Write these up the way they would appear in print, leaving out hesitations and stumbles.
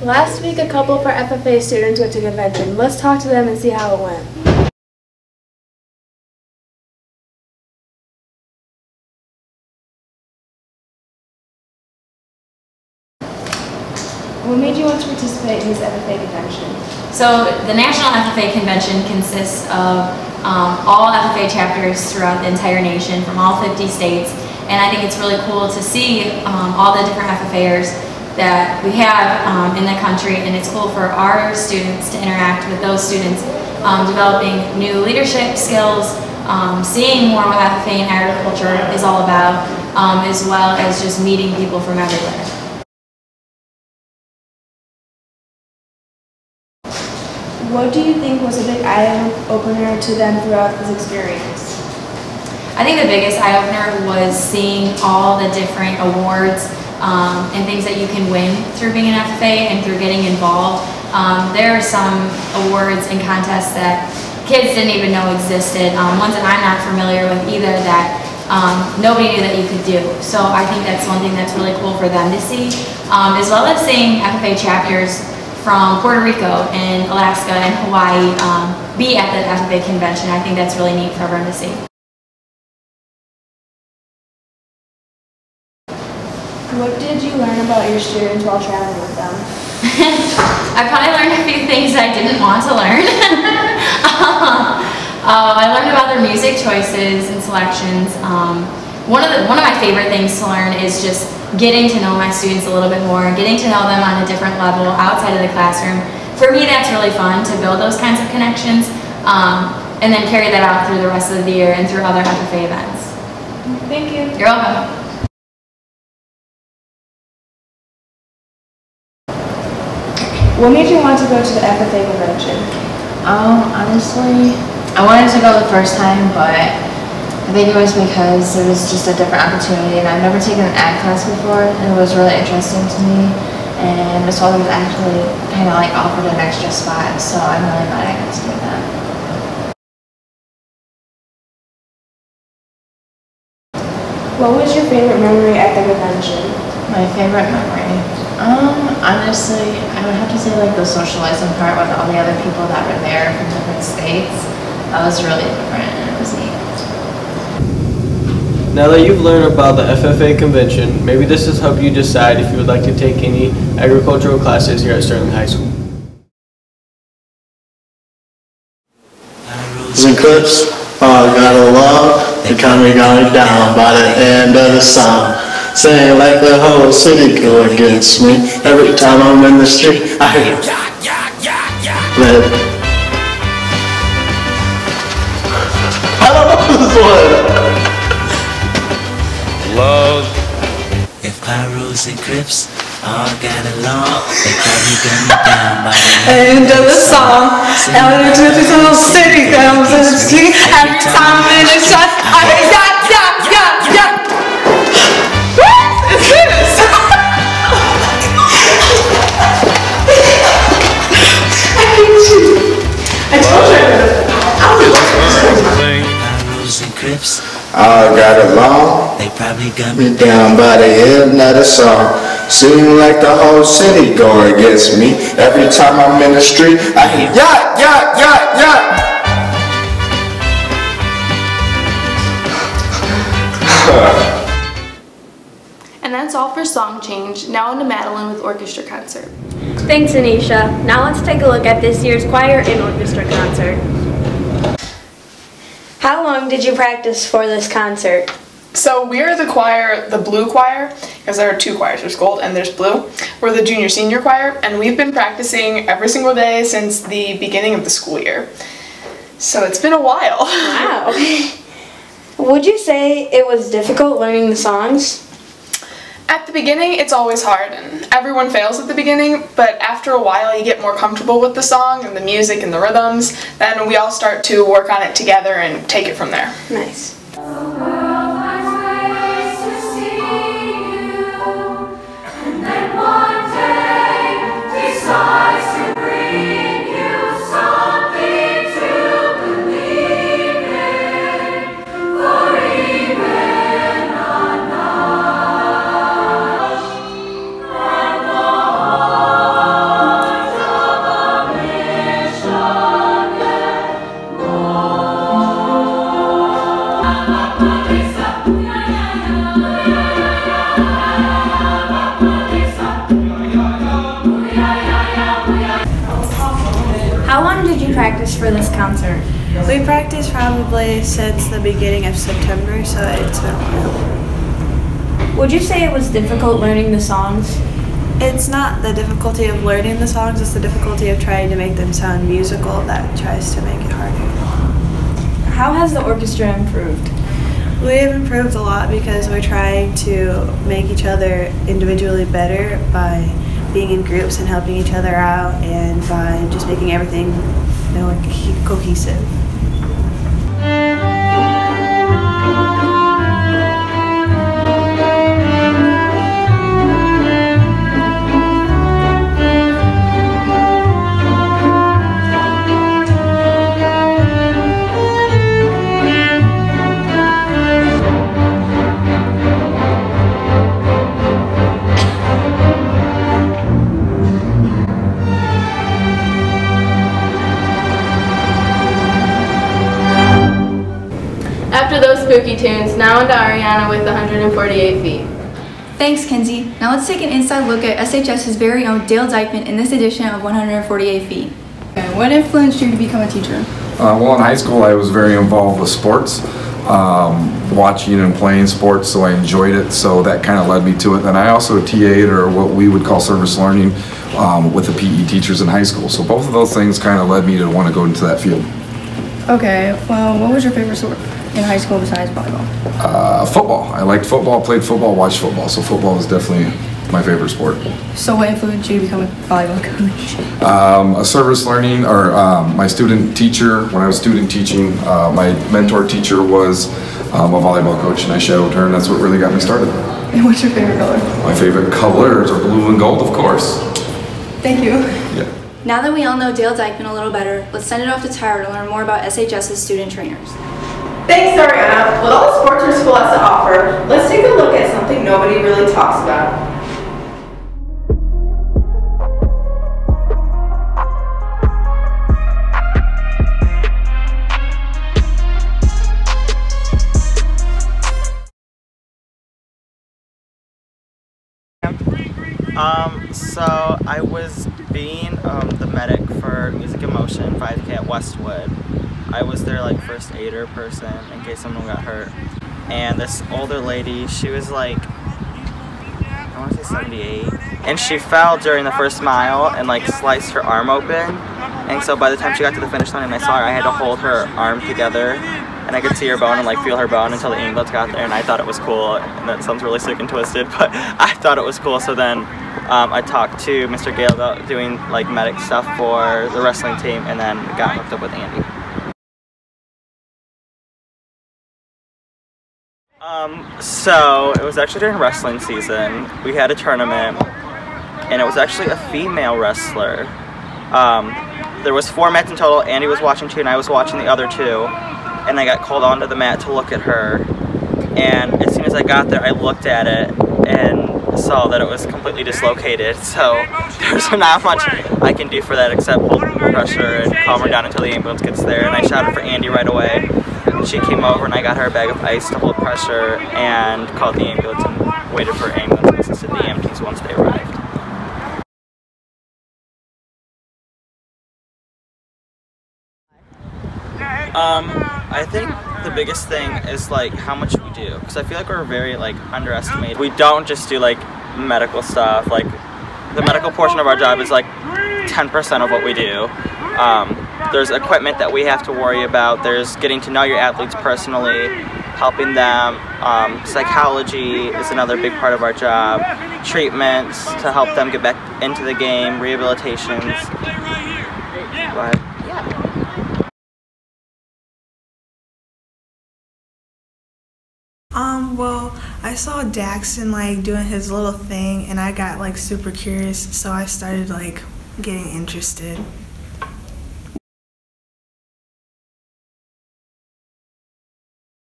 Last week, a couple of our FFA students went to convention. Let's talk to them and see how it went. What made you want to participate in this FFA convention? So the National FFA Convention consists of all FFA chapters throughout the entire nation from all 50 states, and I think it's really cool to see all the different FFAers that we have in the country, and it's cool for our students to interact with those students, developing new leadership skills, seeing more what FFA and agriculture is all about, as well as just meeting people from everywhere. What do you think was a big eye-opener to them throughout this experience? I think the biggest eye-opener was seeing all the different awards and things that you can win through being an FFA and through getting involved. There are some awards and contests that kids didn't even know existed, ones that I'm not familiar with either that nobody knew that you could do. So I think that's one thing that's really cool for them to see, as well as seeing FFA chapters from Puerto Rico and Alaska and Hawaii be at the FFA convention. I think that's really neat for everyone to see. What did you learn about your students while traveling with them? I probably learned a few things I didn't want to learn. I learned about their music choices and selections. One of my favorite things to learn is just getting to know my students a little bit more, getting to know them on a different level outside of the classroom. For me, that's really fun to build those kinds of connections and then carry that out through the rest of the year and through other FFA events. Thank you. You're welcome. What made you want to go to the FFA convention? Honestly, I wanted to go the first time, but I think it was because it was just a different opportunity, and I've never taken an ag class before, and it was really interesting to me. And Miss Walters actually kind of like offered an extra spot, so I'm really glad I got to do that. What was your favorite memory at the convention? My favorite memory? Honestly, I would have to say like the socializing part with all the other people that were there from different states. That was really different, and it was neat. Now that you've learned about the FFA convention, maybe this has helped you decide if you would like to take any agricultural classes here at Sterling High School. And clips, all got along, they coming going down by the end of the song. Saying like the whole city go against me. Every time I'm in the street, I hear let I don't know this one. Love. If Pyros and Crips all got along, they probably gun me down by the end of the song. Out into this little city comes in the street. Every time I'm in the shot, I hear yeah. What is this? I hate you. I told you. Pyros and Crips all got along, they probably gun me down by the end of the song. Seem like the whole city go against me. Every time I'm in the street, I hear yeah. And that's all for Song Change. Now on to Madeline with Orchestra Concert. Thanks, Anisha. Now let's take a look at this year's choir and orchestra concert. How long did you practice for this concert? So we're the choir, the blue choir, because there are two choirs, there's gold and there's blue. We're the junior senior choir, and we've been practicing every single day since the beginning of the school year. So it's been a while. Wow. Would you say it was difficult learning the songs? At the beginning, it's always hard, and everyone fails at the beginning, but after a while you get more comfortable with the song and the music and the rhythms, then we all start to work on it together and take it from there. Nice. practice for this concert? We practiced probably since the beginning of September, so it's been a while. Would you say it was difficult learning the songs? It's not the difficulty of learning the songs, it's the difficulty of trying to make them sound musical that tries to make it harder. How has the orchestra improved? We have improved a lot because we're trying to make each other individually better by being in groups and helping each other out, and by just making everything, cohesive. After those spooky tunes, now into Ariana with 148 feet. Thanks, Kenzie. Now let's take an inside look at SHS's very own Dale Dykeman in this edition of 148 feet. Okay, what influenced you to become a teacher? Well, in high school I was very involved with sports, watching and playing sports, so I enjoyed it, so that kind of led me to it. And I also TA'd, or what we would call service learning, with the PE teachers in high school. So both of those things kind of led me to want to go into that field. Okay, well, what was your favorite sport in high school besides volleyball? Football. I liked football, played football, watched football, so football was definitely my favorite sport. So what influenced you to become a volleyball coach? A service learning, or my student teacher, when I was student teaching, my mentor teacher was a volleyball coach, and I shadowed her, and that's what really got me started. And what's your favorite color? My favorite colors are blue and gold, of course. Thank you. Yeah. Now that we all know Dale Dykeman a little better, let's send it off to Tyra to learn more about SHS's student trainers. Thanks, Ariana. With all the sports our school has to offer, let's take a look at something nobody really talks about. So I was being the medic for Music in Motion 5K at Westwood. I was their like first aider person in case someone got hurt. And this older lady, she was like, I want to say 78, and she fell during the first mile and like sliced her arm open. And so by the time she got to the finish line and I saw her, I had to hold her arm together, and I could see her bone and like feel her bone until the ambulance got there. And I thought it was cool, and that sounds really sick and twisted, but I thought it was cool. So then I talked to Mr. Gale about doing like medic stuff for the wrestling team, and then got hooked up with Andy. So it was actually during wrestling season. We had a tournament, and it was actually a female wrestler. There was 4 mats in total. Andy was watching 2, and I was watching the other 2. And I got called onto the mat to look at her. And as soon as I got there, I looked at it and saw that it was completely dislocated. So there's not much I can do for that except hold pressure and calm her down until the ambulance gets there. And I shouted for Andy right away. She came over, and I got her a bag of ice to hold pressure and called the ambulance and waited for ambulance and assisted the EMTs once they arrived. I think the biggest thing is like how much we do, because I feel like we're very like underestimated. We don't just do like medical stuff. Like the medical portion of our job is like 10% of what we do. There's equipment that we have to worry about. There's getting to know your athletes personally, helping them. Psychology is another big part of our job. Treatments to help them get back into the game, rehabilitations. But yeah. Well, I saw Daxton like doing his little thing, and I got like super curious, so I started like getting interested.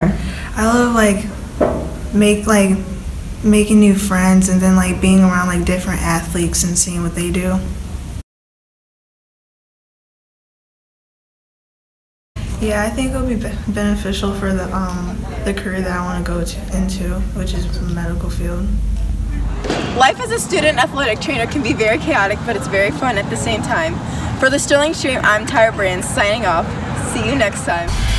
I love making new friends, and then like being around like different athletes and seeing what they do. Yeah, I think it'll be beneficial for the career that I want to go into, which is the medical field. Life as a student athletic trainer can be very chaotic, but it's very fun at the same time. For the Sterling Stream, I'm Tyra Brands signing off. See you next time.